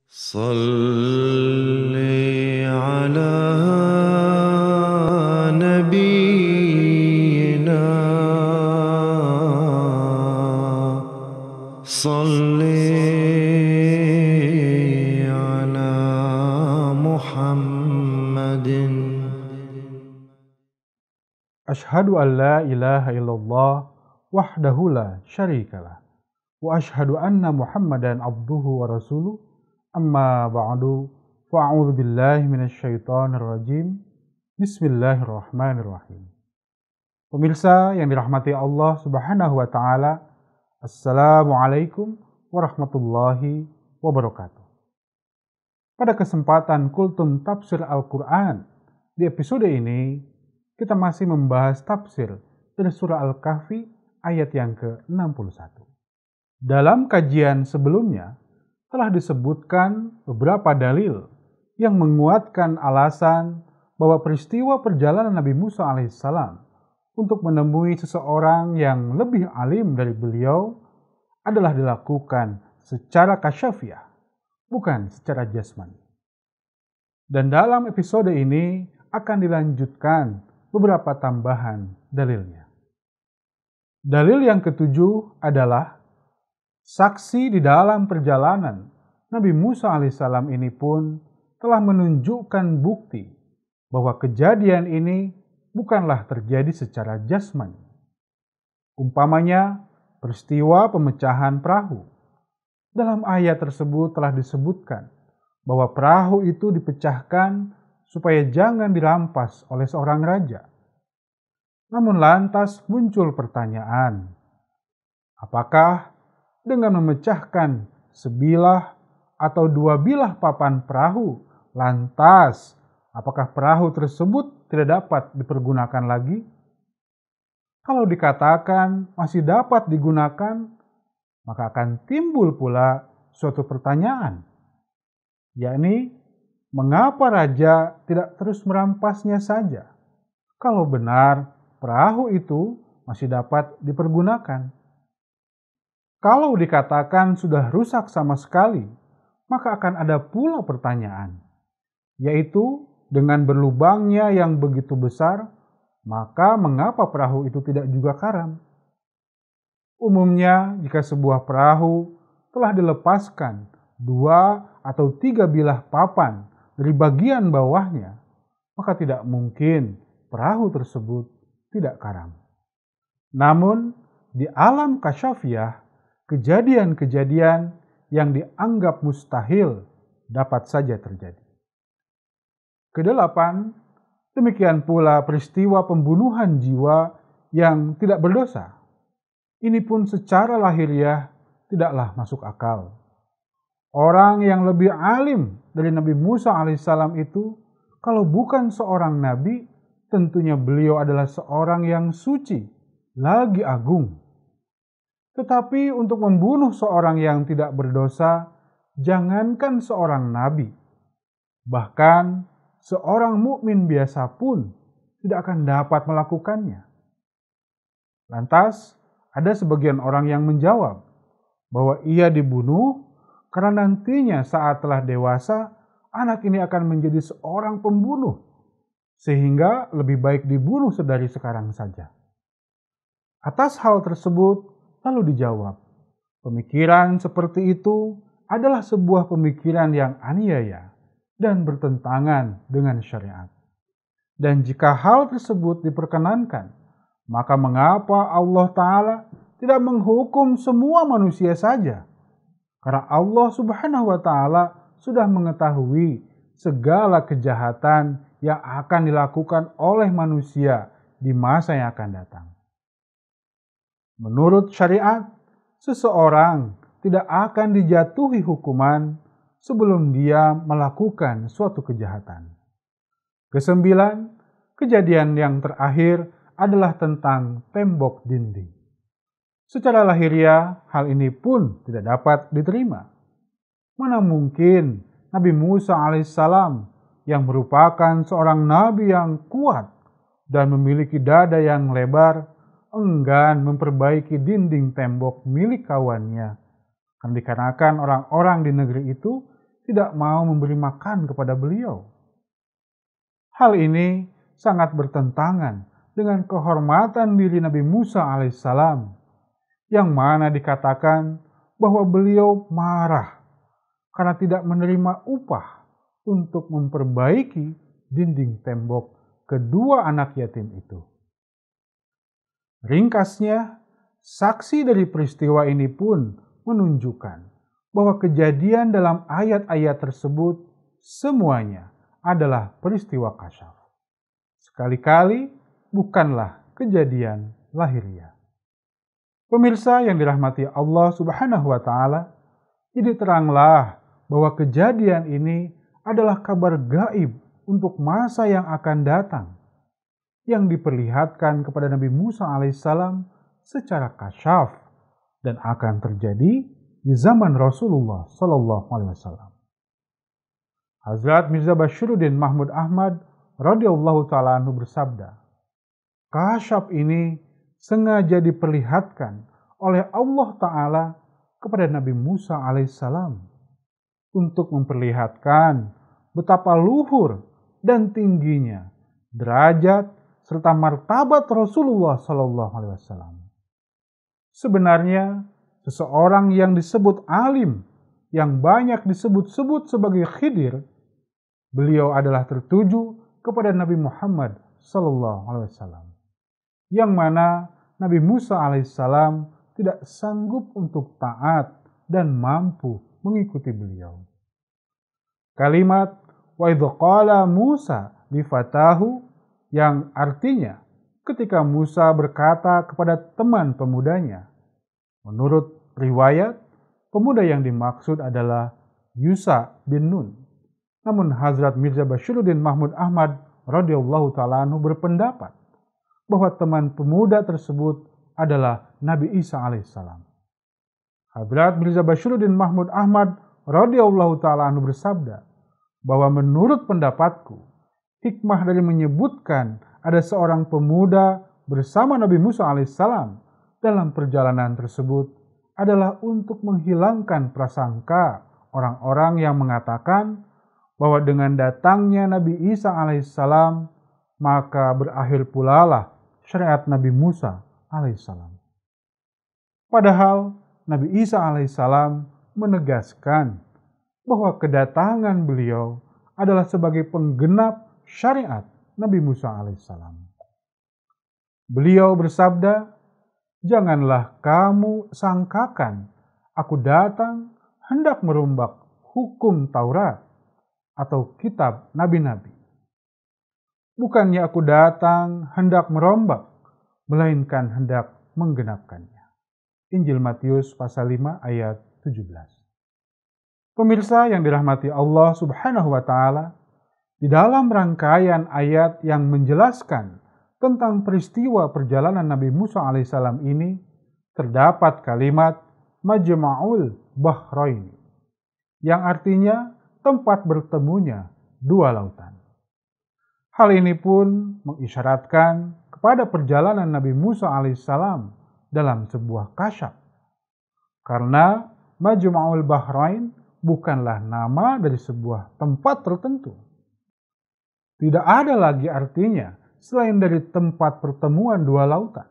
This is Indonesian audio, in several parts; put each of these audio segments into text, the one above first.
صل على نبينا صل على محمد. Asyhadu an la ilaha illallah wahdahu la syarikalah wa asyhadu anna Muhammadan abduhu wa rasuluh amma ba'du fa'udzu billahi minasyaitonir rajim. Bismillahirrahmanirrahim. Pemirsa yang dirahmati Allah Subhanahu wa taala, Assalamualaikum warahmatullahi wabarakatuh. Pada kesempatan Kultum Tafsir Al-Qur'an, di episode ini kita masih membahas tafsir dari surah Al-Kahfi ayat yang ke-61. Dalam kajian sebelumnya, telah disebutkan beberapa dalil yang menguatkan alasan bahwa peristiwa perjalanan Nabi Musa alaihissalam untuk menemui seseorang yang lebih alim dari beliau adalah dilakukan secara kasyafiah, bukan secara jasmani. Dan dalam episode ini akan dilanjutkan beberapa tambahan dalilnya. Dalil yang ketujuh adalah saksi di dalam perjalanan Nabi Musa alaihissalam ini pun telah menunjukkan bukti bahwa kejadian ini bukanlah terjadi secara jasmani. Umpamanya peristiwa pemecahan perahu. Dalam ayat tersebut telah disebutkan bahwa perahu itu dipecahkan supaya jangan dirampas oleh seorang raja. Namun lantas muncul pertanyaan, apakah dengan memecahkan sebilah atau dua bilah papan perahu, lantas apakah perahu tersebut tidak dapat dipergunakan lagi? Kalau dikatakan masih dapat digunakan, maka akan timbul pula suatu pertanyaan, yakni mengapa raja tidak terus merampasnya saja, kalau benar perahu itu masih dapat dipergunakan? Kalau dikatakan sudah rusak sama sekali, maka akan ada pula pertanyaan, yaitu dengan berlubangnya yang begitu besar, maka mengapa perahu itu tidak juga karam? Umumnya, jika sebuah perahu telah dilepaskan 2 atau 3 bilah papan dari bagian bawahnya, maka tidak mungkin perahu tersebut tidak karam. Namun, di alam kasyafiah, kejadian-kejadian yang dianggap mustahil dapat saja terjadi. Kedelapan, demikian pula peristiwa pembunuhan jiwa yang tidak berdosa. Ini pun secara lahiriah tidaklah masuk akal. Orang yang lebih alim dari Nabi Musa alaihissalam itu, kalau bukan seorang nabi, tentunya beliau adalah seorang yang suci, lagi agung. Tetapi untuk membunuh seorang yang tidak berdosa, jangankan seorang nabi, bahkan seorang mukmin biasa pun tidak akan dapat melakukannya. Lantas, ada sebagian orang yang menjawab bahwa ia dibunuh karena nantinya saat telah dewasa, anak ini akan menjadi seorang pembunuh, sehingga lebih baik dibunuh sedari sekarang saja. Atas hal tersebut, lalu dijawab, pemikiran seperti itu adalah sebuah pemikiran yang aniaya dan bertentangan dengan syariat. Dan jika hal tersebut diperkenankan, maka mengapa Allah Ta'ala tidak menghukum semua manusia saja? Karena Allah Subhanahu wa Ta'ala sudah mengetahui segala kejahatan yang akan dilakukan oleh manusia di masa yang akan datang. Menurut syariat, seseorang tidak akan dijatuhi hukuman sebelum dia melakukan suatu kejahatan. Kesembilan, kejadian yang terakhir adalah tentang tembok dinding. Secara lahiriah, hal ini pun tidak dapat diterima. Mana mungkin Nabi Musa alaihissalam yang merupakan seorang nabi yang kuat dan memiliki dada yang lebar, enggan memperbaiki dinding tembok milik kawannya. Dikarenakan orang-orang di negeri itu tidak mau memberi makan kepada beliau. Hal ini sangat bertentangan dengan kehormatan diri Nabi Musa alaihissalam, yang mana dikatakan bahwa beliau marah karena tidak menerima upah untuk memperbaiki dinding tembok kedua anak yatim itu. Ringkasnya, saksi dari peristiwa ini pun menunjukkan bahwa kejadian dalam ayat-ayat tersebut semuanya adalah peristiwa kasyaf. Sekali-kali bukanlah kejadian lahiriah. Pemirsa yang dirahmati Allah Subhanahu wa Ta'ala, ini teranglah bahwa kejadian ini adalah kabar gaib untuk masa yang akan datang, yang diperlihatkan kepada Nabi Musa alaihissalam secara kasyaf dan akan terjadi di zaman Rasulullah sallallahu alaihi wasallam. Hazrat Mirza Bashiruddin Mahmud Ahmad radhiyallahu ta'ala anhu bersabda, kasyaf ini sengaja diperlihatkan oleh Allah Ta'ala kepada Nabi Musa alaihissalam untuk memperlihatkan betapa luhur dan tingginya derajat serta martabat Rasulullah sallallahu alaihi wasallam. Sebenarnya, seseorang yang disebut alim, yang banyak disebut-sebut sebagai Khidir, beliau adalah tertuju kepada Nabi Muhammad sallallahu alaihi wasallam, yang mana Nabi Musa alaihissalam tidak sanggup untuk taat dan mampu mengikuti beliau. Kalimat wa idh qala Musa li fatahu, yang artinya ketika Musa berkata kepada teman pemudanya. Menurut riwayat, pemuda yang dimaksud adalah Yusa bin Nun. Namun Hazrat Mirza Bashiruddin Mahmud Ahmad radhiyallahu ta'ala anhu berpendapat bahwa teman pemuda tersebut adalah Nabi Isa alaihissalam. Hazrat Mirza Bashiruddin Mahmud Ahmad radhiyallahu ta'ala anhu bersabda bahwa menurut pendapatku, hikmah dari menyebutkan ada seorang pemuda bersama Nabi Musa alaihissalam dalam perjalanan tersebut adalah untuk menghilangkan prasangka orang-orang yang mengatakan bahwa dengan datangnya Nabi Isa alaihissalam maka berakhir pula lah syariat Nabi Musa alaihissalam. Padahal Nabi Isa alaihissalam menegaskan bahwa kedatangan beliau adalah sebagai penggenap syariat Nabi Musa alaihissalam. Beliau bersabda, janganlah kamu sangkakan aku datang hendak merombak hukum Taurat atau kitab nabi-nabi. Bukannya aku datang hendak merombak, melainkan hendak menggenapkannya. Injil Matius pasal 5 ayat 17. Pemirsa yang dirahmati Allah Subhanahu wa Ta'ala, di dalam rangkaian ayat yang menjelaskan tentang peristiwa perjalanan Nabi Musa alaihissalam ini, terdapat kalimat Majma'ul Bahrain, yang artinya tempat bertemunya dua lautan. Hal ini pun mengisyaratkan kepada perjalanan Nabi Musa alaihissalam dalam sebuah kasyaf. Karena Majma'ul Bahrain bukanlah nama dari sebuah tempat tertentu. Tidak ada lagi artinya selain dari tempat pertemuan dua lautan.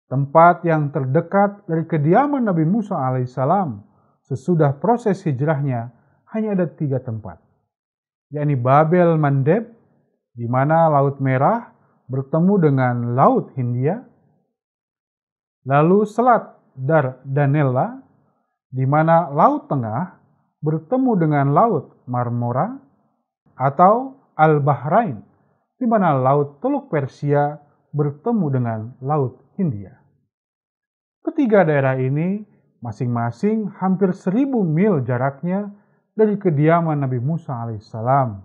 Tempat yang terdekat dari kediaman Nabi Musa alaihissalam sesudah proses hijrahnya hanya ada 3 tempat, yakni Babel Mandeb, di mana Laut Merah bertemu dengan Laut Hindia, lalu Selat Dardanella, di mana Laut Tengah bertemu dengan Laut Marmora, atau Al-Bahrain, di mana Laut Teluk Persia bertemu dengan Laut Hindia. Ketiga daerah ini masing-masing hampir 1000 mil jaraknya dari kediaman Nabi Musa alaihissalam,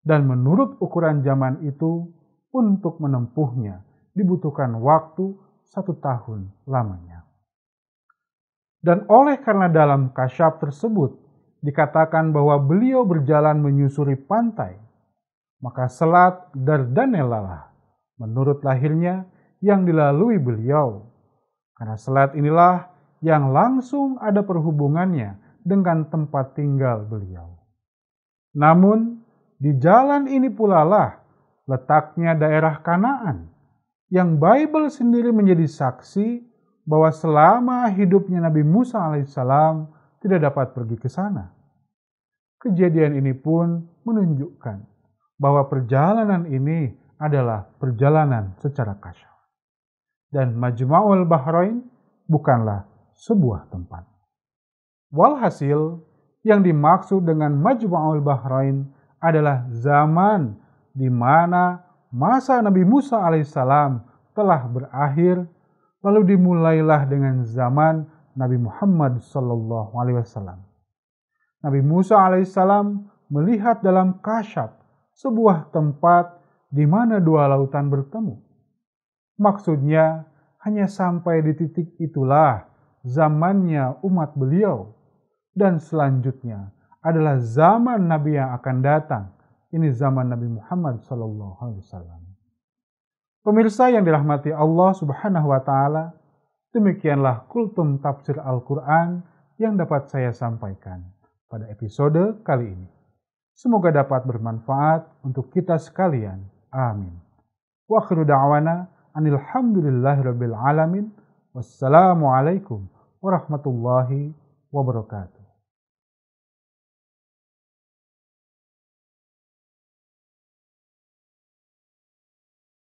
dan menurut ukuran zaman itu untuk menempuhnya dibutuhkan waktu 1 tahun lamanya. Dan oleh karena dalam kasyaf tersebut dikatakan bahwa beliau berjalan menyusuri pantai, maka Selat Dardanella lah menurut lahirnya yang dilalui beliau. Karena selat inilah yang langsung ada perhubungannya dengan tempat tinggal beliau. Namun, di jalan ini pula lah letaknya daerah Kanaan, yang Bible sendiri menjadi saksi bahwa selama hidupnya Nabi Musa alaihissalam tidak dapat pergi ke sana. Kejadian ini pun menunjukkan bahwa perjalanan ini adalah perjalanan secara kasyaf. Dan Majma'ul Bahrain bukanlah sebuah tempat. Walhasil, yang dimaksud dengan Majma'ul Bahrain adalah zaman di mana masa Nabi Musa alaihissalam telah berakhir, lalu dimulailah dengan zaman Nabi Muhammad SAW. Nabi Musa alaihissalam melihat dalam kasyaf sebuah tempat di mana dua lautan bertemu. Maksudnya, hanya sampai di titik itulah zamannya umat beliau. Dan selanjutnya adalah zaman Nabi yang akan datang. Ini zaman Nabi Muhammad SAW. Pemirsa yang dirahmati Allah Subhanahu wa Ta'ala, demikianlah kultum tafsir Al-Quran yang dapat saya sampaikan pada episode kali ini. Semoga dapat bermanfaat untuk kita sekalian. Amin. Wa akhiru da'wana anilhamdulillahirabbil alamin. Wassalamualaikum warahmatullahi wabarakatuh.